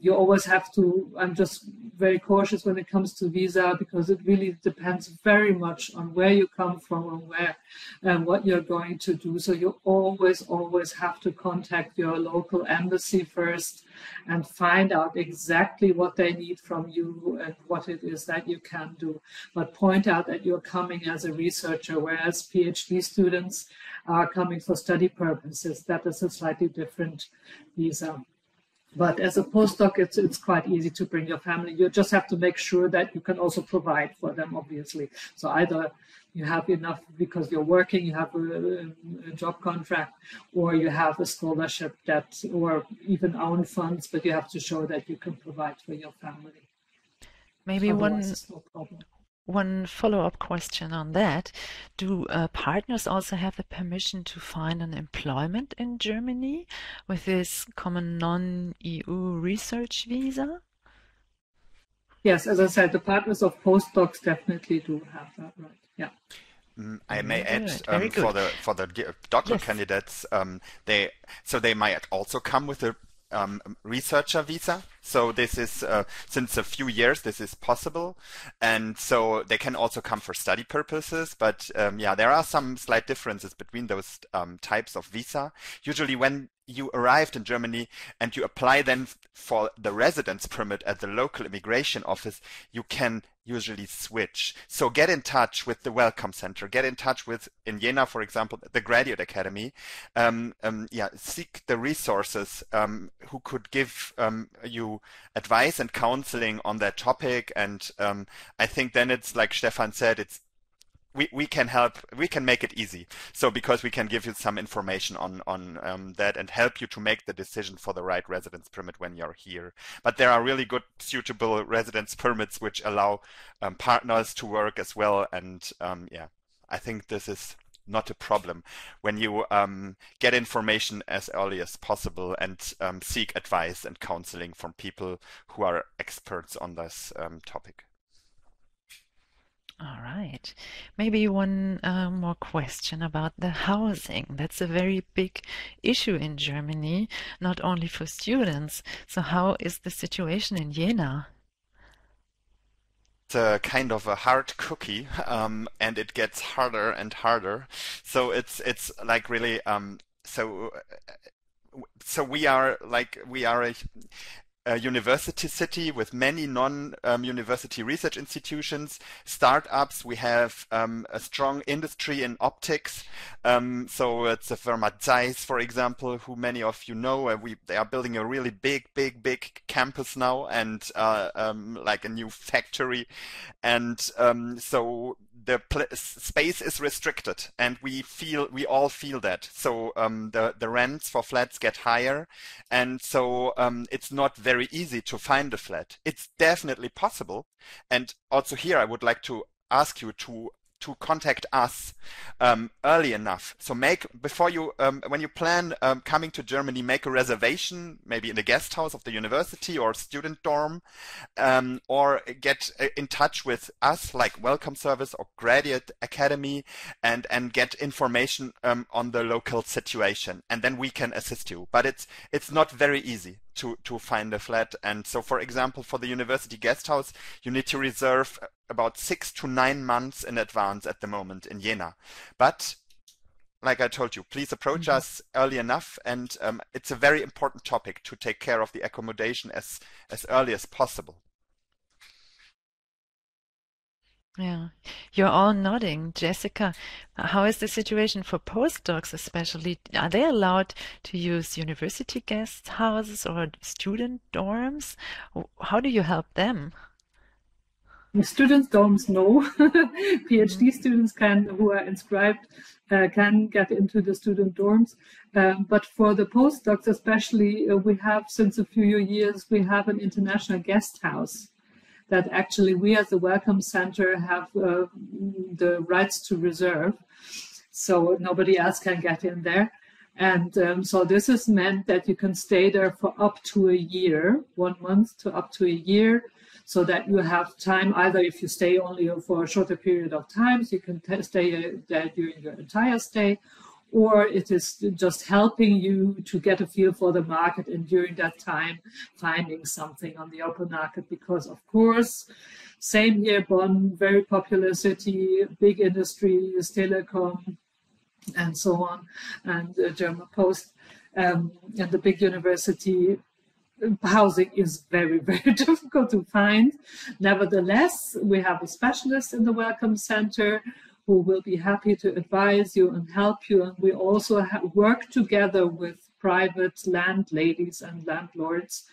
Speaker 4: you always have to, I'm just very cautious when it comes to visa, because it really depends very much on where you come from and where and what you're going to do. So you always have to contact your local embassy first and find out exactly what they need from you and what it is that you can do. But point out that you're coming as a researcher, whereas PhD students are coming for study purposes. That is a slightly different visa. But as a postdoc, it's quite easy to bring your family. You just have to make sure that you can also provide for them, obviously. So either you have enough because you're working, you have a job contract, or you have a scholarship that, or even own funds, but you have to show that you can provide for your family.
Speaker 1: Maybe
Speaker 4: Otherwise, no problem.
Speaker 1: One follow-up question on that. Do partners also have the permission to find an employment in Germany with this common non-EU research visa?
Speaker 4: Yes, as I said, the partners of postdocs definitely do have that right. Yeah.
Speaker 3: I may add for the doctoral
Speaker 1: Yes.
Speaker 3: candidates, they might also come with a researcher visa. So this is since a few years this is possible, and so they can also come for study purposes. But yeah, there are some slight differences between those types of visa. Usually, when you arrived in Germany and you apply then for the residence permit at the local immigration office, you can usually switch. So get in touch with the Welcome Center, get in touch with, in Jena, for example, the Graduate Academy. Yeah, seek the resources who could give you advice and counseling on that topic. And I think then it's like Stefan said, we can help, we can make it easy. So because we can give you some information on that and help you to make the decision for the right residence permit when you're here. But there are really good suitable residence permits which allow partners to work as well. And yeah, I think this is not a problem when you get information as early as possible and seek advice and counseling from people who are experts on this topic.
Speaker 1: All right. Maybe one more question about the housing. That's a very big issue in Germany, not only for students. So how is the situation in Jena?
Speaker 3: It's a kind of a hard cookie, and it gets harder and harder. So it's like really so we are a university city with many non-university research institutions, startups. We have a strong industry in optics. So it's a firm at Zeiss, for example, who many of you know. They are building a really big campus now, and like a new factory. And so the space is restricted, and we all feel that. So the rents for flats get higher, and so it's not very easy to find a flat. It's definitely possible, and also here I would like to ask you to contact us early enough. So before you when you plan coming to Germany, make a reservation, maybe in the guest house of the university or student dorm, or get in touch with us like Welcome Service or Graduate Academy, and get information on the local situation, and then we can assist you. But it's not very easy to find a flat. And so, for example, for the university guest house, you need to reserve about 6 to 9 months in advance at the moment in Jena. But like I told you, please approach us early enough, and it's a very important topic to take care of the accommodation as early as possible.
Speaker 1: Yeah, you're all nodding. Jessica, how is the situation for postdocs especially? Are they allowed to use university guest houses or student dorms? How do you help them?
Speaker 4: Students' dorms, no. PhD students who are inscribed, can get into the student dorms. But for the postdocs especially, we have, since a few years, we have an international guest house that actually we as the Welcome Center have the rights to reserve. So nobody else can get in there. And so this has meant that you can stay there for up to a year, 1 month to up to a year. so that you have time, either if you stay only for a shorter period of time, so you can stay there during your entire stay, or it is just helping you to get a feel for the market and during that time finding something on the open market. Because of course, same here, Bonn, very popular city, big industries, telecom, and so on, and German Post, and the big university. Housing is very, very difficult to find. Nevertheless, we have a specialist in the Welcome Center who will be happy to advise you and help you. And we also work together with private landladies and landlords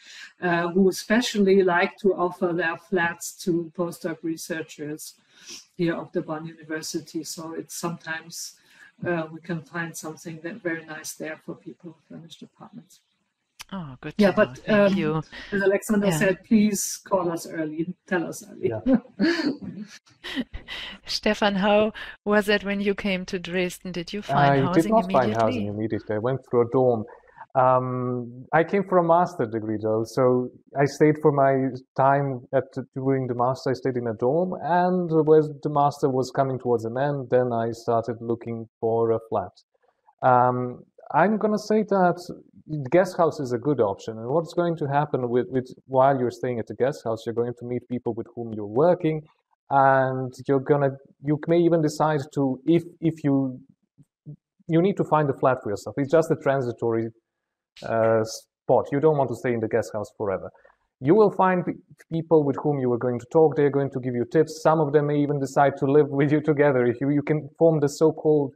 Speaker 4: who especially like to offer their flats to postdoc researchers here of the Bonn University. So it's sometimes we can find something that very nice there for people who furnished apartments.
Speaker 1: Oh, good.
Speaker 4: Yeah,
Speaker 1: to know.
Speaker 4: but
Speaker 1: Thank you.
Speaker 4: as Alexander
Speaker 1: Yeah.
Speaker 4: said, please call us early, tell us early.
Speaker 5: Yeah.
Speaker 1: Stefan, how was it when you came to Dresden? Did you find
Speaker 5: I did
Speaker 1: housing
Speaker 5: not find housing
Speaker 1: immediately?
Speaker 5: immediately. I went through a dorm. I came for a master degree though, so I stayed for my time during the master. I stayed in a dorm, and when the master was coming towards an end, then I started looking for a flat. I'm gonna say that the guest house is a good option, and what's going to happen with while you're staying at the guest house, you're going to meet people with whom you're working, and you may even decide to if you need to find a flat for yourself. It's just a transitory spot. You don't want to stay in the guest house forever. You will find people with whom you are going to talk. They're going to give you tips. Some of them may even decide to live with you together. If you can form the so-called,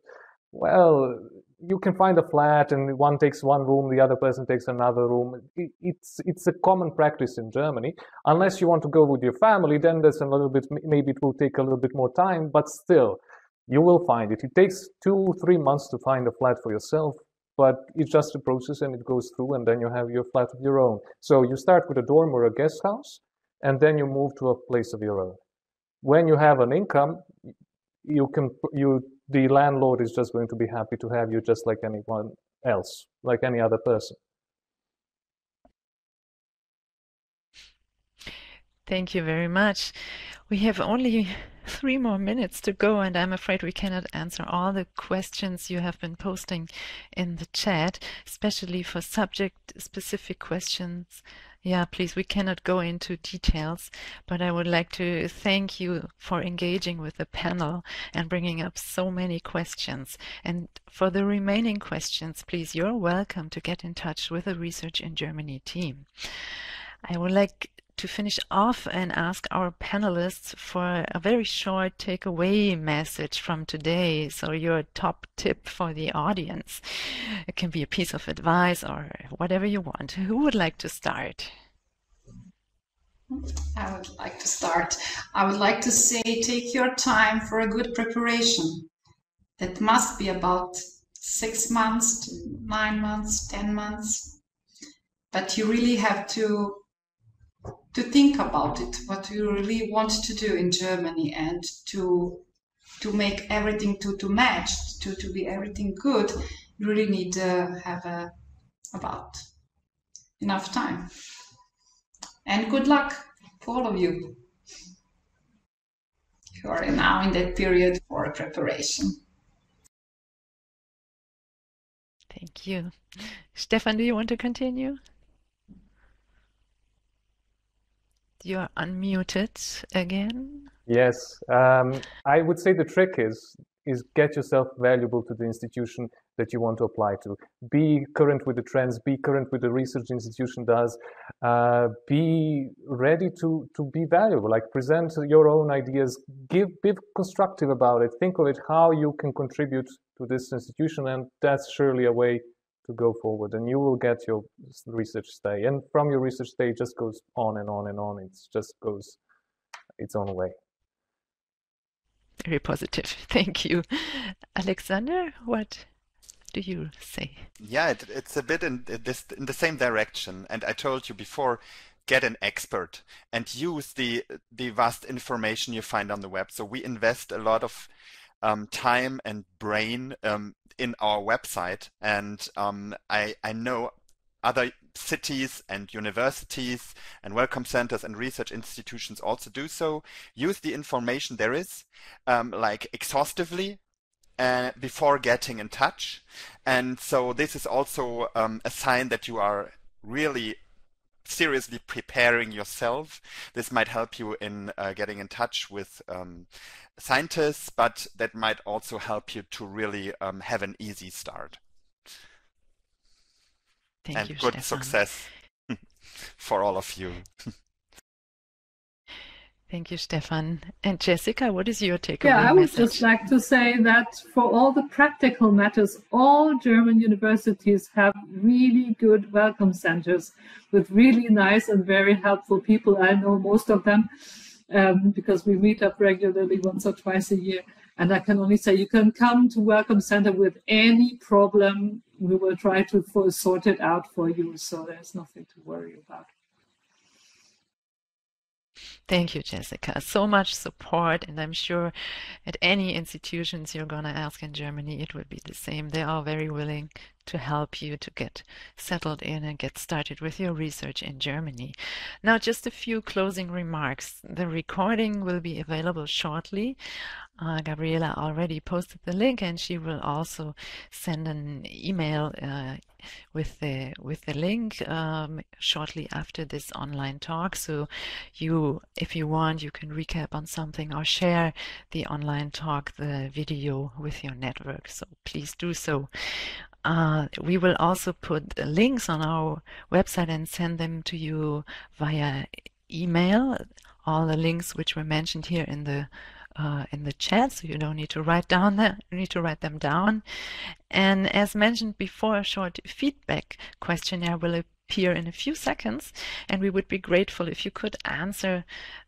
Speaker 5: well, you can find a flat and one takes one room, the other person takes another room. It's a common practice in Germany. Unless you want to go with your family, then there's a little bit, maybe it will take a little bit more time, but still, you will find it. It takes 2-3 months to find a flat for yourself, but it's just a process and it goes through, and then you have your flat of your own. So you start with a dorm or a guest house, and then you move to a place of your own. When you have an income, the landlord is just going to be happy to have you just like anyone else, like any other person.
Speaker 1: Thank you very much. We have only 3 more minutes to go, and I'm afraid we cannot answer all the questions you have been posting in the chat, especially for subject-specific questions. Yeah, please, we cannot go into details, but I would like to thank you for engaging with the panel and bringing up so many questions. And for the remaining questions, please, you're welcome to get in touch with the Research in Germany team. I would like to finish off and ask our panelists for a very short takeaway message from today. So your top tip for the audience. It can be a piece of advice or whatever you want. Who would like to start?
Speaker 2: I would like to start. I would like to say, take your time for a good preparation. It must be about 6 months to 9 months, 10 months. But you really have to think about it, what you really want to do in Germany, and to make everything to match, to be everything good. You really need to have about enough time. And good luck for all of you who are now in that period for preparation.
Speaker 1: Thank you. Stefan, do you want to continue? You're unmuted again.
Speaker 5: Yes, I would say the trick is get yourself valuable to the institution that you want to apply to. Be current with the trends, be current with the research the institution does, be ready to be valuable, like present your own ideas, be constructive about it, think of it, how you can contribute to this institution, and that's surely a way to go forward, and you will get your research stay. And from your research stay, it just goes on and on and on. It just goes its own way.
Speaker 1: Very positive. Thank you. Alexander, what do you say?
Speaker 3: Yeah, it's a bit in the same direction. And I told you before, get an expert and use the vast information you find on the web. So we invest a lot of time and brain in our website, and I know other cities and universities and welcome centers and research institutions also do so. Use the information there is, like exhaustively, before getting in touch. And so this is also a sign that you are really seriously preparing yourself. This might help you in getting in touch with scientists, but that might also help you to really have an easy start.
Speaker 1: Thank you,
Speaker 3: good
Speaker 1: Stefan.
Speaker 3: success for all of you.
Speaker 1: Thank you, Stefan. And Jessica, what is your takeaway
Speaker 4: Yeah, I would
Speaker 1: message?
Speaker 4: just like to say that for all the practical matters, all German universities have really good welcome centers with really nice and very helpful people. I know most of them because we meet up regularly once or twice a year. And I can only say you can come to Welcome Center with any problem. We will try to sort it out for you. So there's nothing to worry about.
Speaker 1: Thank you, Jessica. So much support, and I'm sure at any institutions you're going to ask in Germany, it will be the same. They are very willing to help you to get settled in and get started with your research in Germany. Now, just a few closing remarks. The recording will be available shortly. Gabriela already posted the link, and she will also send an email with the link shortly after this online talk. So if you want, you can recap on something or share the online talk, the video with your network. So please do so. We will also put links on our website and send them to you via email. All the links which were mentioned here in the chat, so you don't need to write them down. And as mentioned before, a short feedback questionnaire will appear in a few seconds, and we would be grateful if you could answer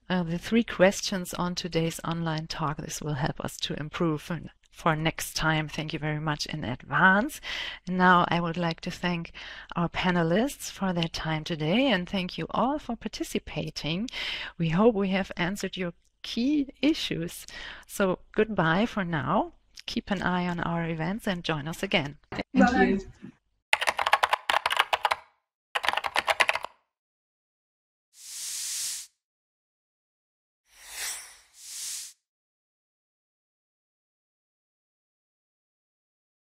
Speaker 1: the 3 questions on today's online talk. This will help us to improve for next time. Thank you very much in advance. And now I would like to thank our panelists for their time today, and thank you all for participating. We hope we have answered your key issues. So goodbye for now. Keep an eye on our events and join us again.
Speaker 2: Thank you.